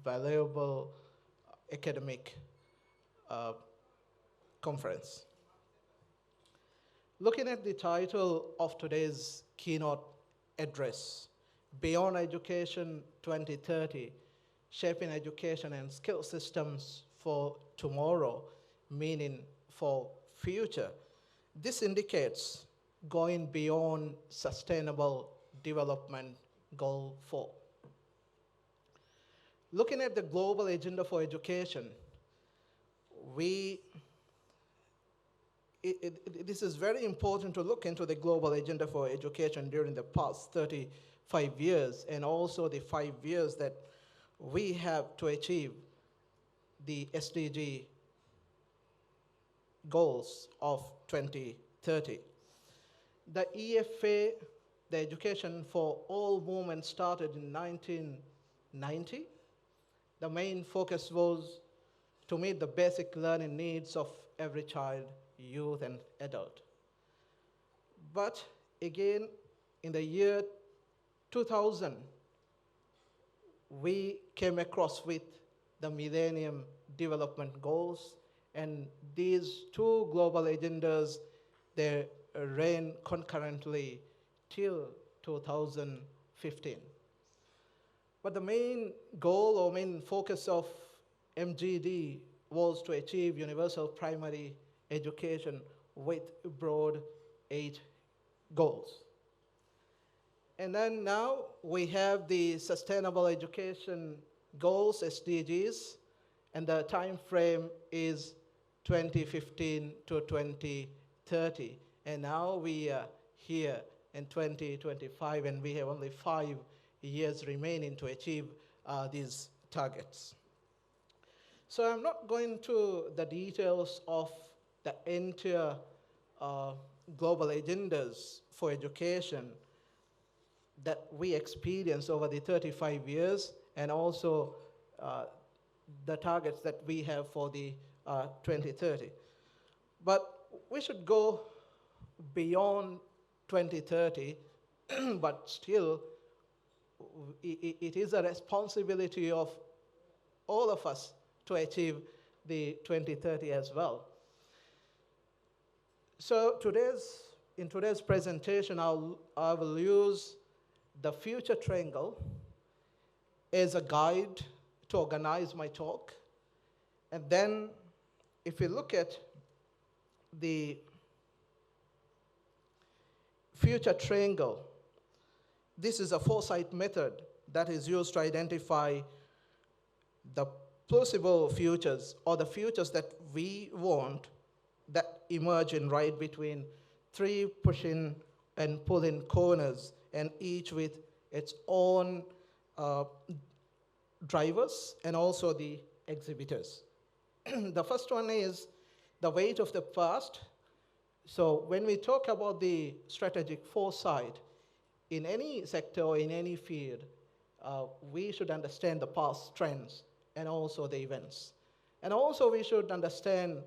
valuable academic uh, conference. Looking at the title of today's keynote address, Beyond Education 2030, Shaping Education and Skill Systems for Tomorrow, Meaning for Future. This indicates going beyond Sustainable Development Goal 4. Looking at the global agenda for education, we this is very important to look into the global agenda for education during the past 35 years and also the 5 years that we have to achieve the SDG goals of 2030. The EFA, the Education for All movement, started in 1990. The main focus was to meet the basic learning needs of every child, youth, and adult. But again, in the year 2000, we came across with the Millennium Development Goals, and these two global agendas, they ran concurrently till 2015. But the main goal or main focus of MGD was to achieve universal primary education with broad 8 goals. And then now we have the Sustainable Education Goals, SDGs, and the time frame is 2015 to 2030. And now we are here in 2025, and we have only 5 years remaining to achieve these targets. So I'm not going to the details of the entire global agendas for education that we experienced over the 35 years and also the targets that we have for the 2030. But we should go beyond 2030, but still it is a responsibility of all of us to achieve the 2030 as well. So in today's presentation, I will use the future triangle as a guide to organize my talk. And then if you look at the future triangle, this is a foresight method that is used to identify the plausible futures or the futures that we want that emerge in right between 3 pushing and pulling corners, and each with its own drivers and also the exhibitors. The first one is the weight of the past. So when we talk about the strategic foresight, in any sector or in any field, we should understand the past trends and also the events. And also we should understand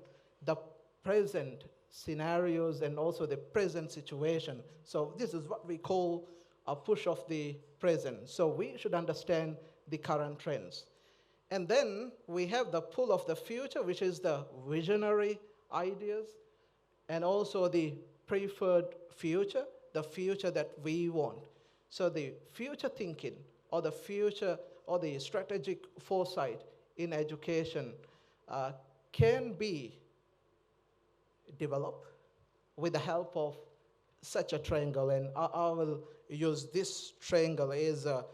the present scenarios and also the present situation. So this is what we call a push of the present. So we should understand the current trends. And then we have the pull of the future, which is the visionary ideas, and also the preferred future, the future that we want. So the future thinking or the future or the strategic foresight in education can be developed with the help of such a triangle. And I will use this triangle as a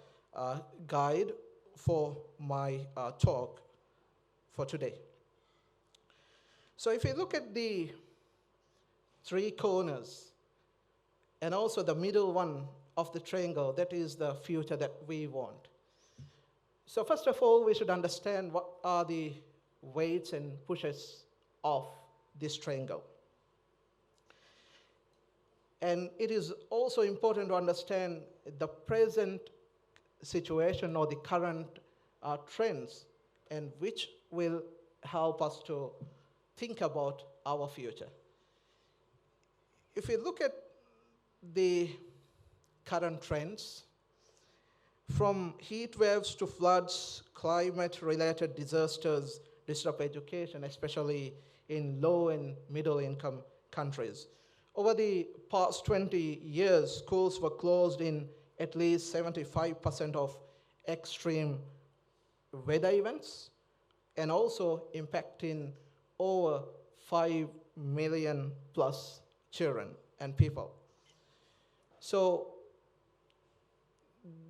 guide for my talk for today. So if you look at the 3 corners and also the middle one of the triangle, that is the future that we want. So first of all, we should understand what are the weights and pushes of this triangle. And it is also important to understand the present situation or the current trends, and which will help us to think about our future. If we look at the current trends, From heat waves to floods, climate-related disasters disrupt education, especially in low and middle-income countries. Over the past 20 years, schools were closed in at least 75% of extreme weather events, and also impacting over 5 million plus children and people. So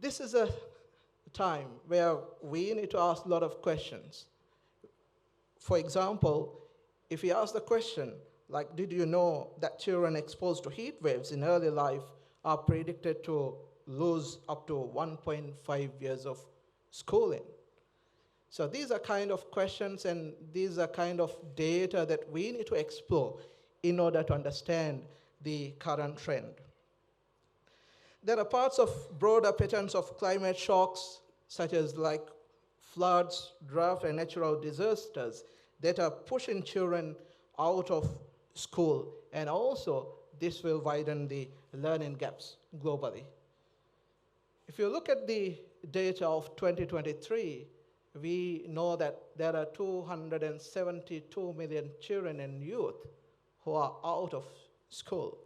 this is a time where we need to ask a lot of questions. For example, if we ask the question, like, did you know that children exposed to heat waves in early life are predicted to lose up to 1.5 years of schooling? So these are kind of questions and these are kind of data that we need to explore in order to understand the current trend. There are parts of broader patterns of climate shocks, such as like floods, drought, and natural disasters that are pushing children out of school. And also, this will widen the learning gaps globally. If you look at the data of 2023, we know that there are 272 million children and youth who are out of school.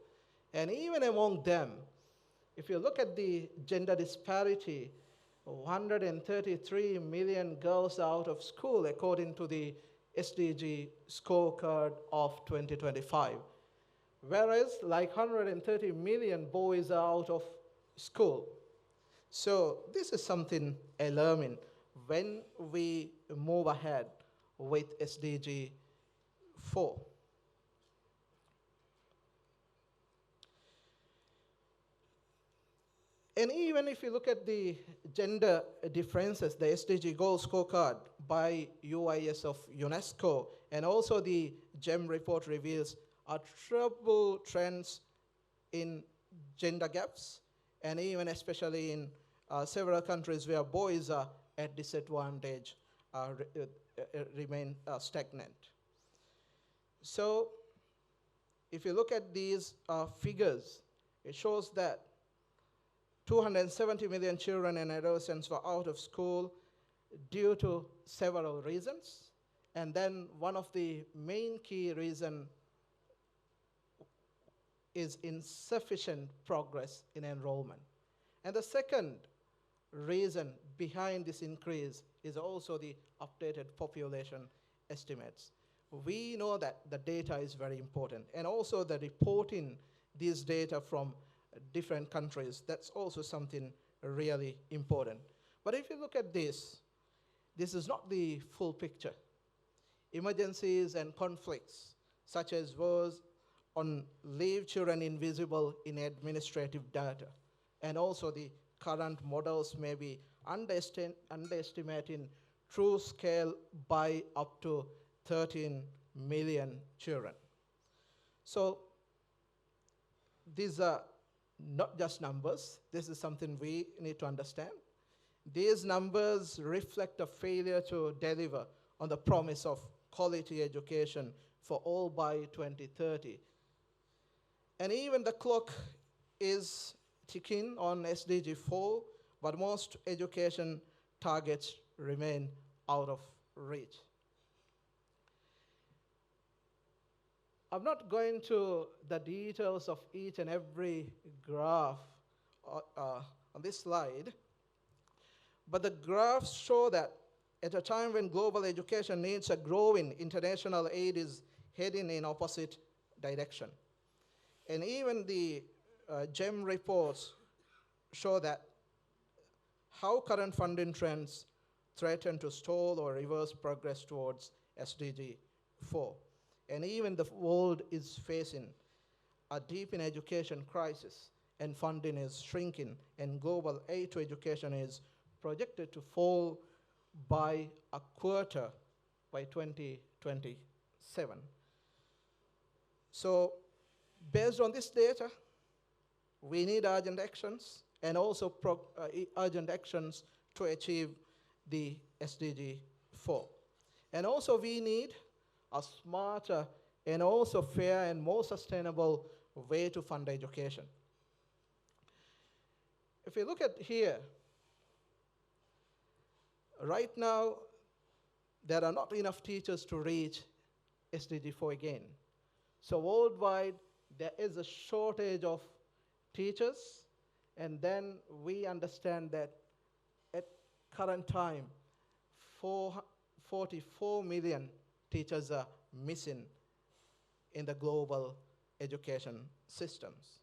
And even among them, if you look at the gender disparity, 133 million girls are out of school according to the SDG scorecard of 2025. Whereas like 130 million boys are out of school. So this is something alarming when we move ahead with SDG 4. And even if you look at the gender differences, the SDG goal scorecard by UIS of UNESCO, and also the GEM report reveals are trouble trends in gender gaps, and even especially in several countries where boys are at disadvantage remain stagnant. So if you look at these figures, it shows that 270 million children and adolescents were out of school due to several reasons. And then one of the main key reasons is insufficient progress in enrollment. And the second reason behind this increase is also the updated population estimates. We know that the data is very important, and also the reporting these data from different countries, that's also something really important. But if you look at this is not the full picture. Emergencies and conflicts, such as wars on leave children invisible in administrative data, and also the current models may be underestimating true scale by up to 13 million children. So these are not just numbers. This is something we need to understand. These numbers reflect a failure to deliver on the promise of quality education for all by 2030. And even the clock is ticking on SDG 4, but most education targets remain out of reach. I'm not going to the details of each and every graph on this slide, but the graphs show that at a time when global education needs are growing, international aid is heading in opposite direction. And even the GEM reports show that how current funding trends threaten to stall or reverse progress towards SDG 4. And even the world is facing a deep in education crisis, and funding is shrinking, and global aid to education is projected to fall by a quarter by 2027. So based on this data, we need urgent actions, and also urgent actions to achieve the SDG 4. And also we need a smarter and also fair and more sustainable way to fund education. If you look at here, Right now, there are not enough teachers to reach SDG 4 again. So worldwide, there is a shortage of teachers, and then we understand that at current time, 44 million teachers are missing in the global education systems.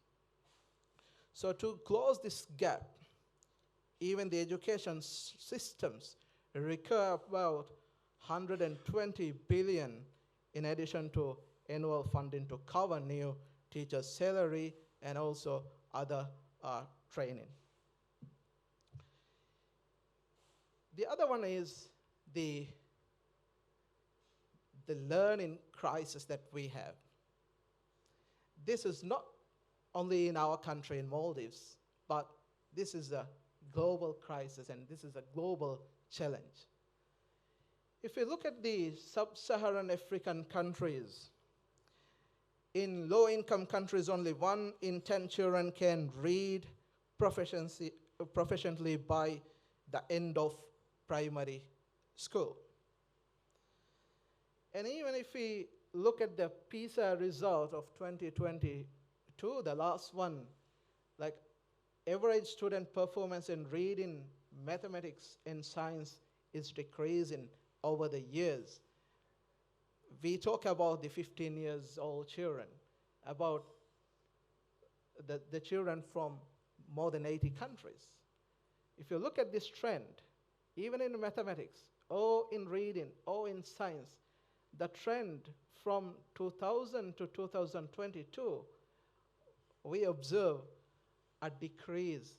So to close this gap, even the education systems require about 120 billion in addition to annual funding to cover new teachers' salary and also other training. The other one is the learning crisis that we have. This is not only in our country, in Maldives, but this is a global crisis and this is a global challenge. If you look at the sub-Saharan African countries, in low-income countries, only 1 in 10 children can read proficiently by the end of primary school. And even if we look at the PISA result of 2022, the last one, like average student performance in reading, mathematics, and science is decreasing over the years. We talk about the 15 years old children, about the children from more than 80 countries. If you look at this trend, even in mathematics, or in reading, or in science, the trend from 2000 to 2022, we observe a decrease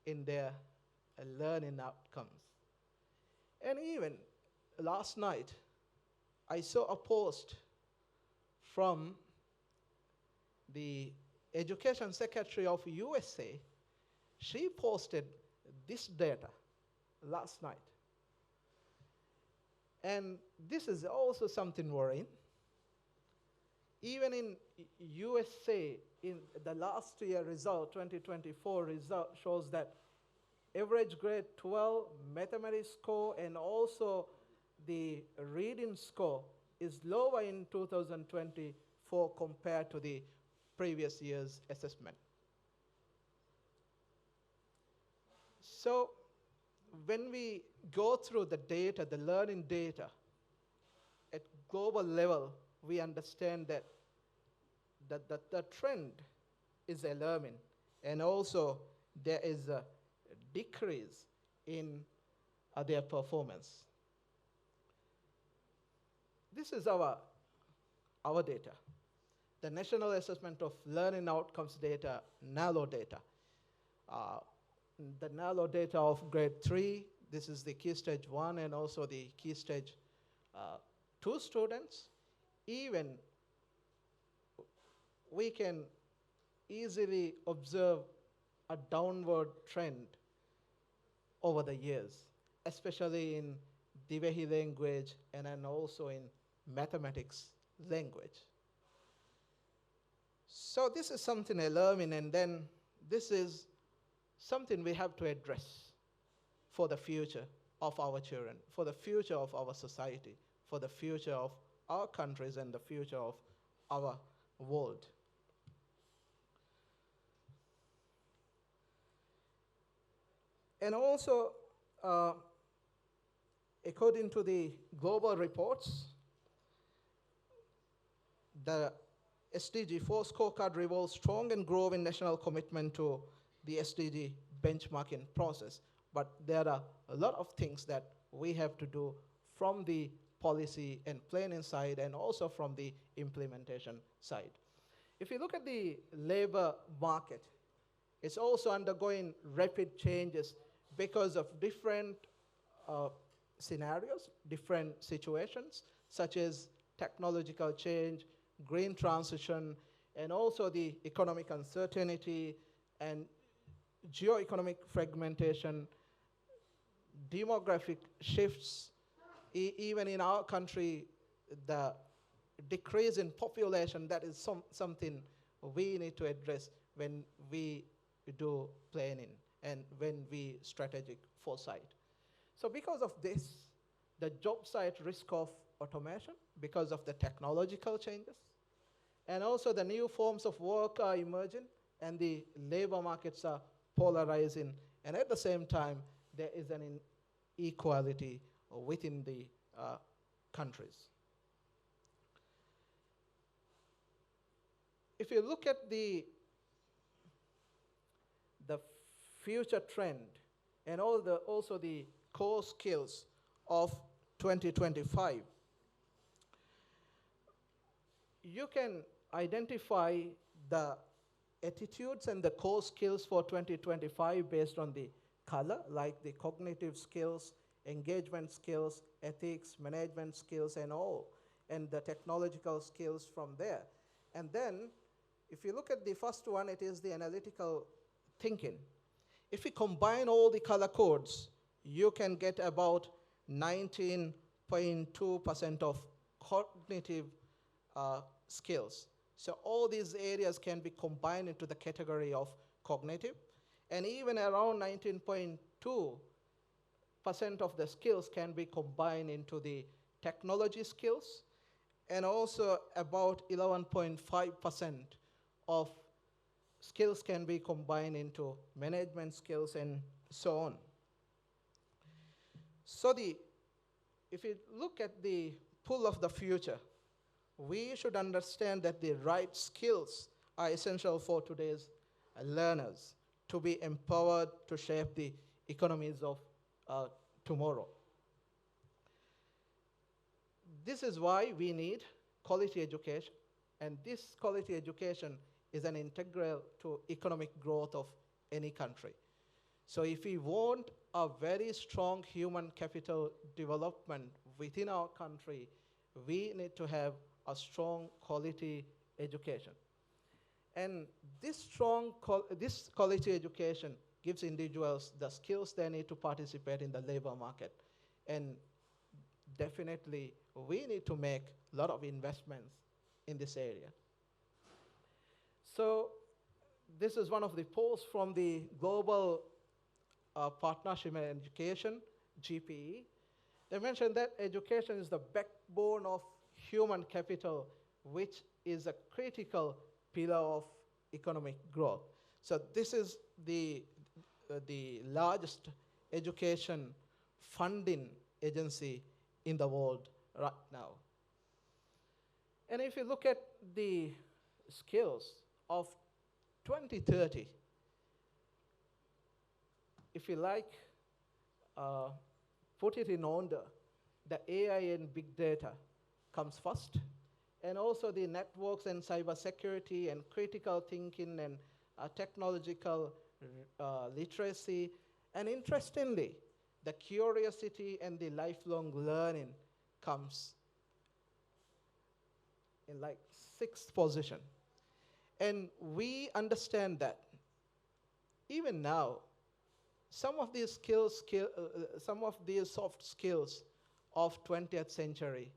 in their learning outcomes. And even last night, I saw a post from the Education Secretary of USA. She posted this data last night. And this is also something worrying. Even in USA, in the last year result, 2024 result, shows that average grade 12 mathematics score and also the reading score is lower in 2024 compared to the previous year's assessment. So when we go through the data, the learning data, at global level, we understand that the trend is alarming, and also there is a decrease in their performance. This is our data. The National Assessment of Learning Outcomes data, NALO data. The NALO data of grade 3, this is the Key Stage 1 and also the Key Stage 2 students. Even we can easily observe a downward trend over the years, especially in Divehi language and then also in mathematics language. So this is something alarming, and then this is something we have to address for the future of our children, for the future of our society, for the future of our countries and the future of our world. And also, according to the global reports, the SDG 4 scorecard revolves strong and growing national commitment to the SDG benchmarking process. But there are a lot of things that we have to do from the policy and planning side and also from the implementation side. If you look at the labor market, it's also undergoing rapid changes because of different scenarios, different situations, such as technological change, green transition, and also the economic uncertainty and geo-economic fragmentation, demographic shifts. Even in our country, the decrease in population, that is something we need to address when we do planning and when we strategic foresight. So because of this, the job site risk of automation, because of the technological changes, and also the new forms of work are emerging, and the labor markets are polarizing, and at the same time, there is an inequality within the countries. If you look at the future trend and also the core skills of 2025, you can identify the attitudes and the core skills for 2025 based on the color, like the cognitive skills, engagement skills, ethics, management skills, and all, and the technological skills from there. And then, if you look at the first one, it is the analytical thinking. If we combine all the color codes, you can get about 19.2% of cognitive skills. So all these areas can be combined into the category of cognitive, and even around 19.2% of the skills can be combined into the technology skills, and also about 11.5% of skills can be combined into management skills and so on. So if you look at the pull of the future, we should understand that the right skills are essential for today's learners to be empowered to shape the economies of tomorrow. This is why we need quality education, and this quality education is an integral to economic growth of any country. So if we want a very strong human capital development within our country, we need to have a strong quality education. And this quality education gives individuals the skills they need to participate in the labor market. And definitely, we need to make a lot of investments in this area. So this is one of the posts from the Global Partnership in Education, GPE. They mentioned that education is the backbone of human capital, which is a critical pillar of economic growth. So this is the largest education funding agency in the world right now. And if you look at the skills of 2030, if you like, put it in order, the AI and big data comes first, and also the networks and cybersecurity and critical thinking and technological literacy, and interestingly, the curiosity and the lifelong learning comes in like 6th position. And we understand that even now, some of these soft skills of 20th century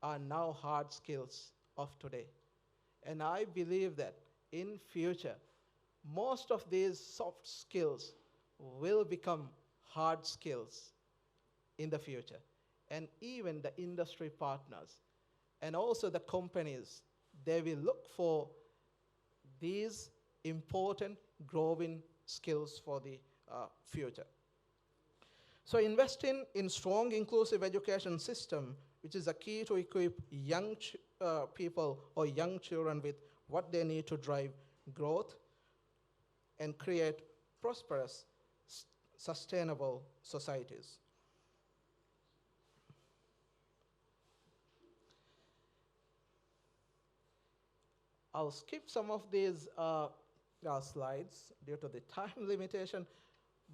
are now hard skills of today. And I believe that in future, most of these soft skills will become hard skills in the future. And even the industry partners and also the companies, they will look for these important growing skills for the future. So investing in strong inclusive education system, which is a key to equip young people or young children with what they need to drive growth and create prosperous, sustainable societies. I'll skip some of these slides due to the time limitation,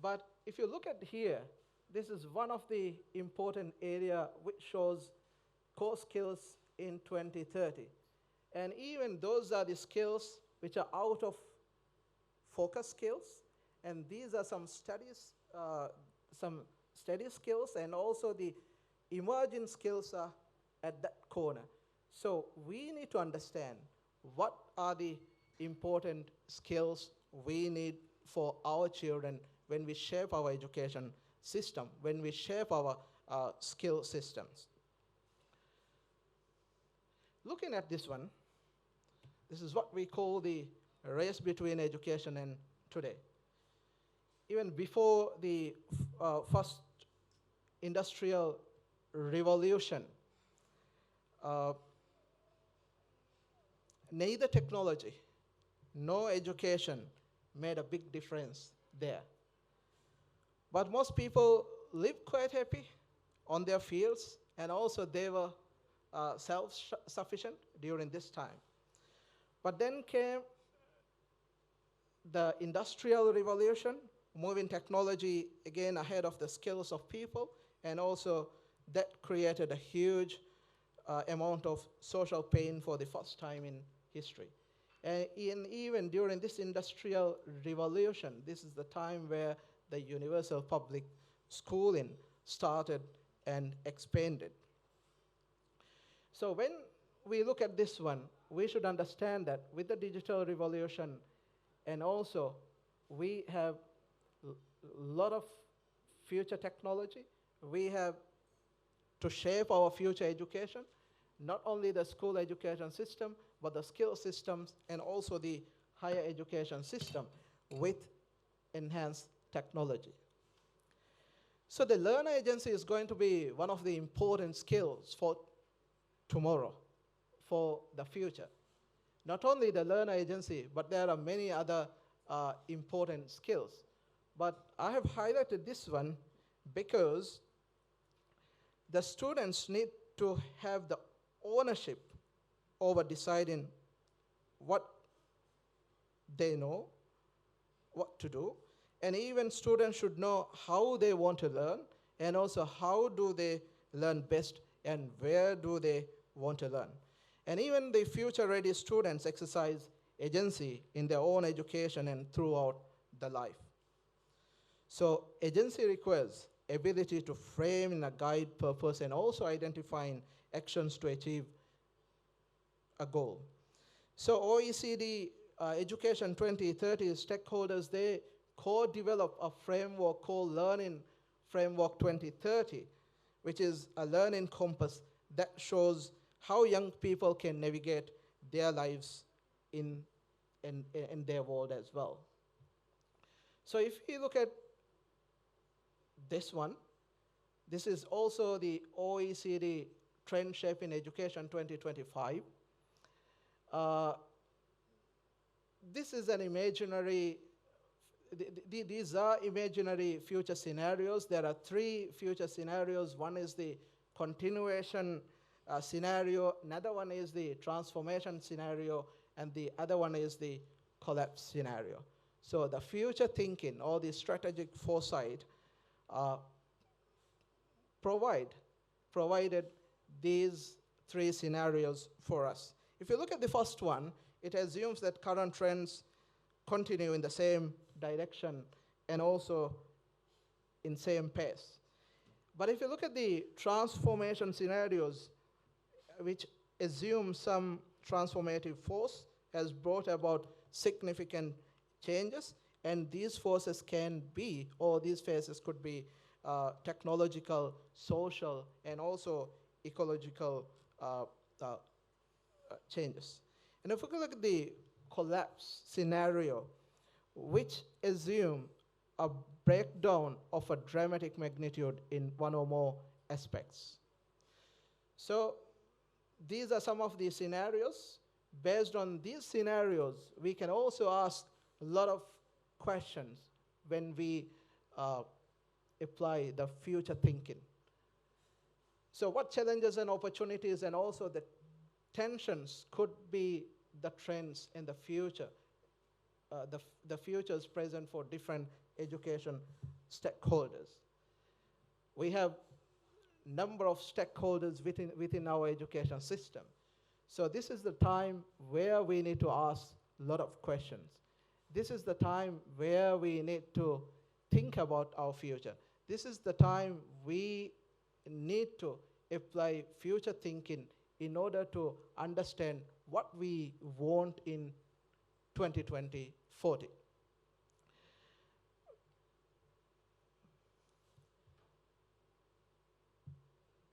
but if you look at here, this is one of the important area which shows core skills in 2030. And even those are the skills which are out of focus skills, and these are some studies, some study skills, and also the emerging skills are at that corner. So we need to understand what are the important skills we need for our children when we shape our education system, when we shape our skill systems. Looking at this one, this is what we call the race between education and today. Even before the first industrial revolution, neither technology nor education made a big difference there. But most people lived quite happy on their fields, and also they were self-sufficient during this time. But then came the Industrial Revolution, moving technology again ahead of the skills of people, and also that created a huge amount of social pain for the first time in history. And even during this Industrial Revolution, this is the time where the universal public schooling started and expanded. So when we look at this one, we should understand that with the digital revolution, and also we have a lot of future technology, we have to shape our future education, not only the school education system, but the skill systems and also the higher education system with enhanced technology. So the learner agency is going to be one of the important skills for tomorrow, for the future. Not only the learner agency, but there are many other important skills. But I have highlighted this one because the students need to have the ownership over deciding what they know, what to do, and even students should know how they want to learn, and also how do they learn best, and where do they want to learn. And even the future-ready students exercise agency in their own education and throughout the life. So agency requires ability to frame in a guide purpose and also identifying actions to achieve a goal. So OECD Education 2030 stakeholders, they co-develop a framework called Learning Framework 2030, which is a learning compass that shows how young people can navigate their lives in their world as well. So if you look at this one, this is also the OECD Trend Shaping Education 2025. This is an imaginary, these are imaginary future scenarios. There are 3 future scenarios. One is the continuation scenario, another one is the transformation scenario, and the other one is the collapse scenario. So the future thinking or the strategic foresight provided these 3 scenarios for us. If you look at the first one, it assumes that current trends continue in the same direction and also in same pace. But if you look at the transformation scenarios, which assume some transformative force has brought about significant changes, and these forces can be, or these phases could be technological, social, and also ecological changes. And if we look at the collapse scenario, which assume a breakdown of a dramatic magnitude in one or more aspects. So these are some of the scenarios. Based on these scenarios, we can also ask a lot of questions when we apply the future thinking. So what challenges and opportunities and also the tensions could be the trends in the future, the futures present for different education stakeholders. We have number of stakeholders within our education system. So this is the time where we need to ask a lot of questions. This is the time where we need to think about our future. This is the time we need to apply future thinking in order to understand what we want in 2020-40.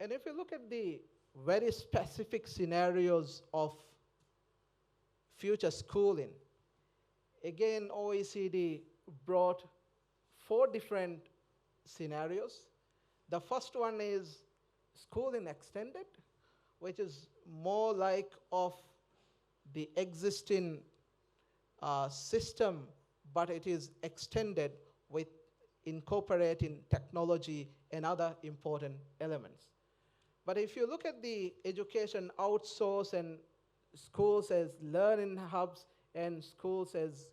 And if you look at the very specific scenarios of future schooling, again, OECD brought 4 different scenarios. The first one is schooling extended, which is more like of the existing system, but it is extended with incorporating technology and other important elements. But if you look at the education outsource and schools as learning hubs and schools as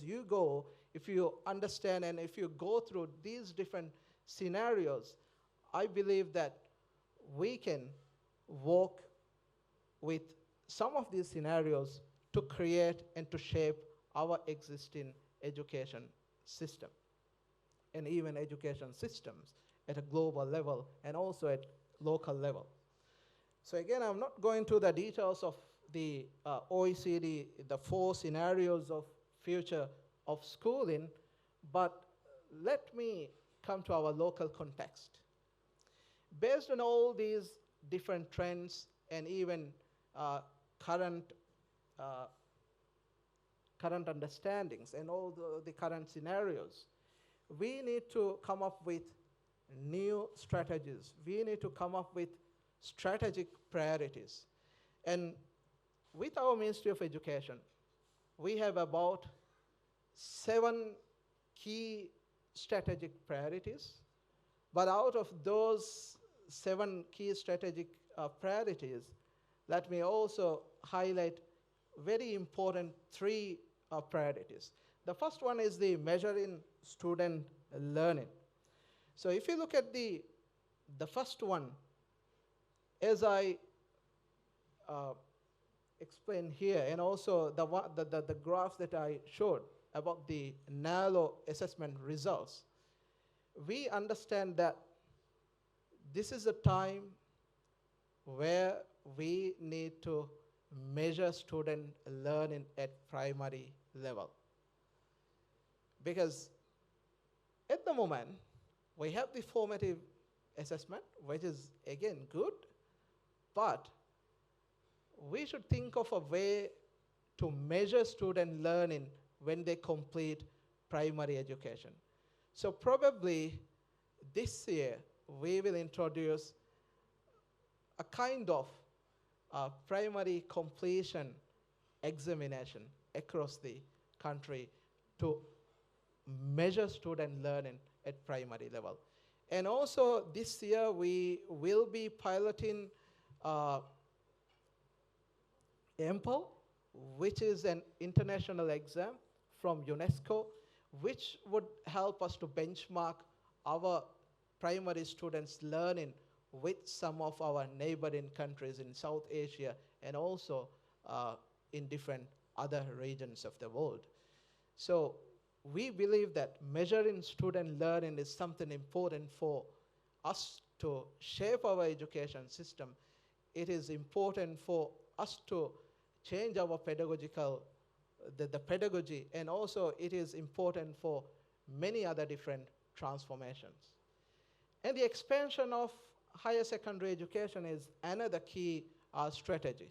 you go, if you understand and if you go through these different scenarios, I believe that we can work with some of these scenarios to create and to shape our existing education system and even education systems at a global level and also at local level. So again, I'm not going to the details of the OECD, the 4 scenarios of future of schooling, but let me come to our local context. Based on all these different trends and even current understandings and all the current scenarios, we need to come up with new strategies. We need to come up with strategic priorities. And with our Ministry of Education, we have about 7 key strategic priorities. But out of those 7 key strategic priorities, let me also highlight very important 3 priorities. The first one is the measuring student learning. So if you look at the first one, as I explained here, and also the graph that I showed about the NALO assessment results, we understand that this is a time where we need to measure student learning at primary level. Because at the moment, we have the formative assessment, which is again good, but we should think of a way to measure student learning when they complete primary education. So probably this year, we will introduce a kind of primary completion examination across the country to measure student learning at primary level. And also this year, we will be piloting EMPL, which is an international exam from UNESCO, which would help us to benchmark our primary students' learning with some of our neighboring countries in South Asia and also in different other regions of the world. So we believe that measuring student learning is something important for us to shape our education system. It is important for us to change our pedagogical, the pedagogy, and also it is important for many other different transformations. And the expansion of higher secondary education is another key strategy.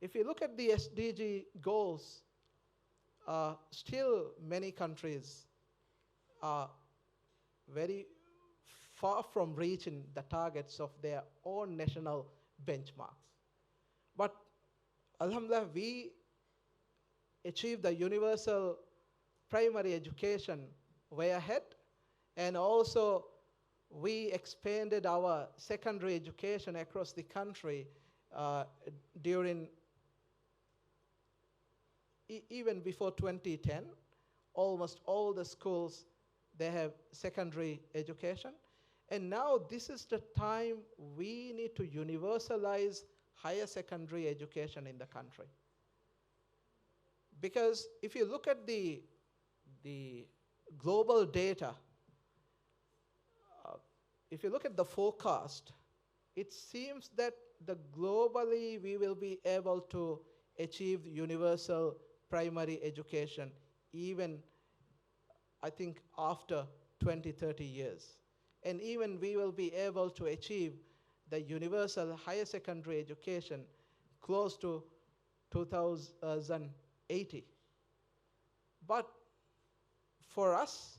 If you look at the SDG goals, still many countries are very far from reaching the targets of their own national benchmarks. But alhamdulillah, we achieved the universal primary education way ahead, and also we expanded our secondary education across the country during even before 2010. Almost all the schools, they have secondary education. And now this is the time we need to universalize higher secondary education in the country. Because if you look at the global data, if you look at the forecast, it seems that globally we will be able to achieve universal primary education even, I think, after 20, 30 years. And even we will be able to achieve the universal higher secondary education close to 2080. But for us,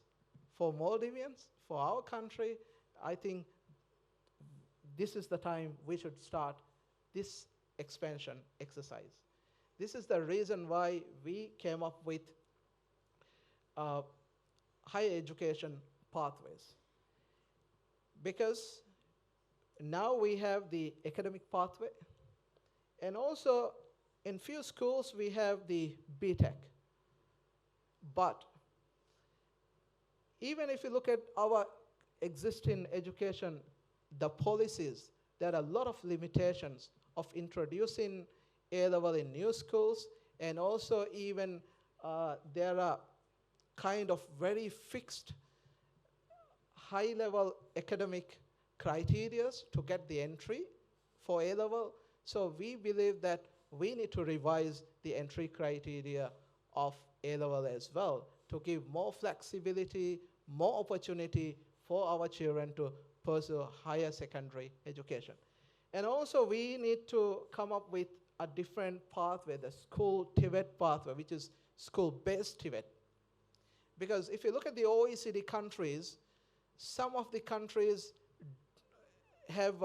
for Maldivians, for our country, I think this is the time we should start this expansion exercise. This is the reason why we came up with higher education pathways. Because now we have the academic pathway, and also in few schools we have the BTech. But even if you look at our existing education, the policies, there are a lot of limitations of introducing A-level in new schools, and also even there are kind of very fixed high-level academic criteria to get the entry for A-level. So we believe that we need to revise the entry criteria of A-level as well to give more flexibility, more opportunity for our children to pursue higher secondary education. And also we need to come up with a different pathway, the school Tibet pathway, which is school-based Tibet. Because if you look at the OECD countries, some of the countries have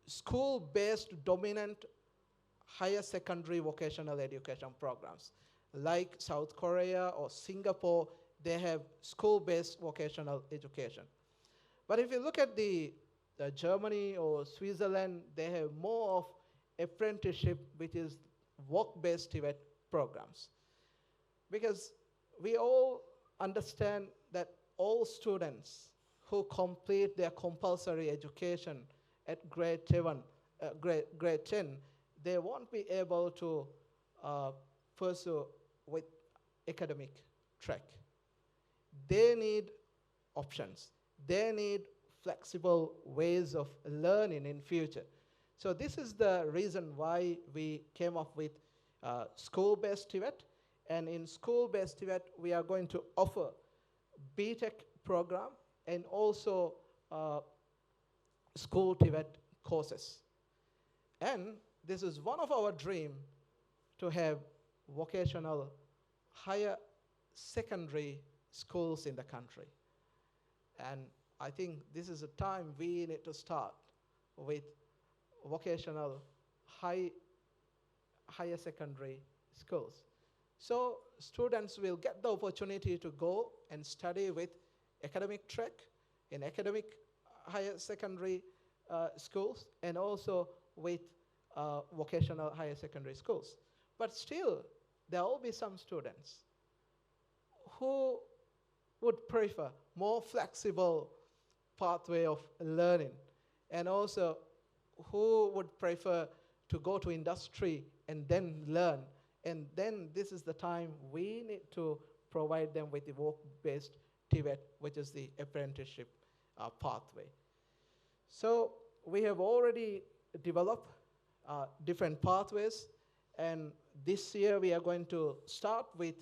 school-based dominant higher secondary vocational education programs. Like South Korea or Singapore, they have school-based vocational education. But if you look at the Germany or Switzerland, they have more of apprenticeship, which is work-based Tibet programs. Because we all understand that all students who complete their compulsory education at grade 10, they won't be able to pursue with academic track. They need options. They need flexible ways of learning in future. So this is the reason why we came up with school-based Tibet. And in school-based Tibet, we are going to offer BTech program and also school Tibet courses. And this is one of our dreams to have vocational higher secondary schools in the country. And I think this is a time we need to start with vocational higher secondary schools. So students will get the opportunity to go and study with academic track in academic higher secondary schools, and also with vocational higher secondary schools. But still, there will be some students who would prefer more flexible pathway of learning, and also who would prefer to go to industry and then learn. And then this is the time we need to provide them with the work-based Tibet, which is the apprenticeship pathway. So we have already developed different pathways, and this year we are going to start with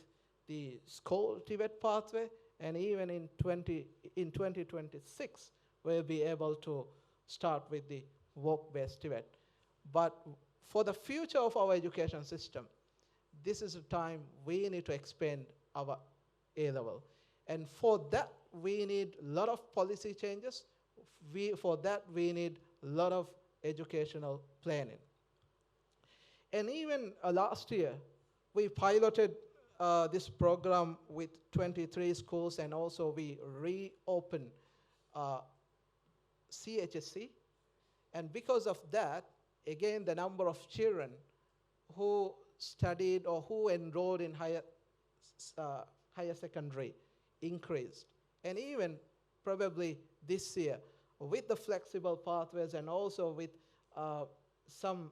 the school Tibet pathway, and even in 2026 we'll be able to start with the work-based Tibet. But for the future of our education system, this is a time we need to expand our A-level. And for that, we need a lot of policy changes. For that, we need a lot of educational planning. And even last year, we piloted this program with 23 schools, and also we reopened CHSC. And because of that, again, the number of children who studied or who enrolled in higher secondary increased. And even probably this year, with the flexible pathways and also with some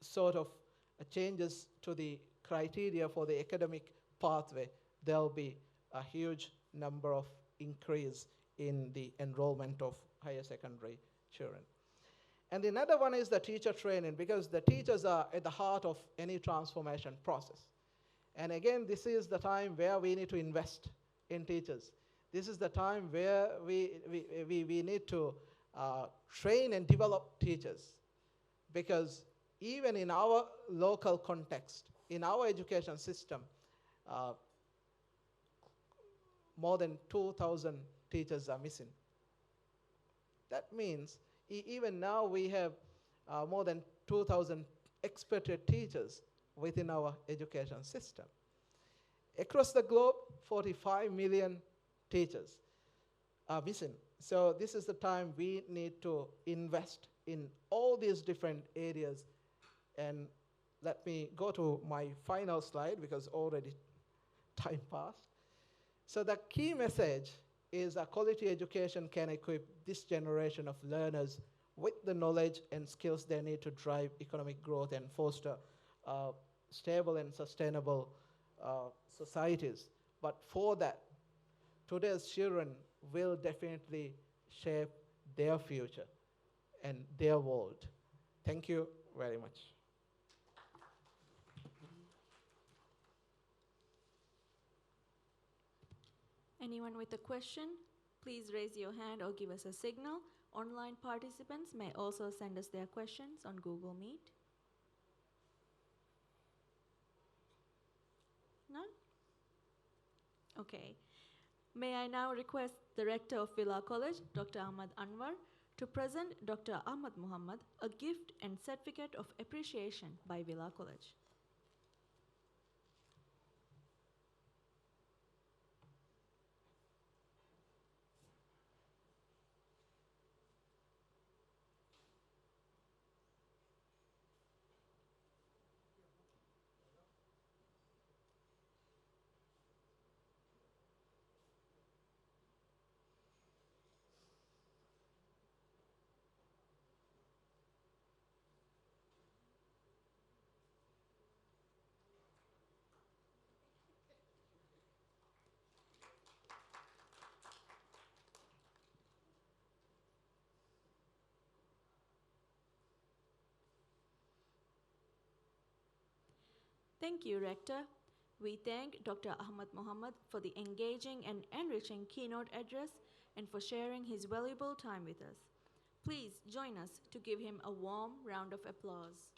sort of changes to the criteria for the academic pathway, there'll be a huge number of increase in the enrollment of higher secondary children. And another one is the teacher training, because the teachers are at the heart of any transformation process. And again, this is the time where we need to invest in teachers. This is the time where we need to train and develop teachers, because even in our local context, in our education system, uh, more than 2,000 teachers are missing. That means even now we have more than 2,000 expatriate teachers within our education system. Across the globe, 45 million teachers are missing. So this is the time we need to invest in all these different areas. And let me go to my final slide because already time passed. So the key message is a quality education can equip this generation of learners with the knowledge and skills they need to drive economic growth and foster stable and sustainable societies. But for that, today's children will definitely shape their future and their world. Thank you very much. Anyone with a question, please raise your hand or give us a signal. Online participants may also send us their questions on Google Meet. None? Okay. May I now request the Rector of Villa College, Dr. Ahmad Anwar, to present Dr. Ahmad Muhammad a gift and certificate of appreciation by Villa College. Thank you, Rector. We thank Dr. Ahmad Muhammad for the engaging and enriching keynote address and for sharing his valuable time with us. Please join us to give him a warm round of applause.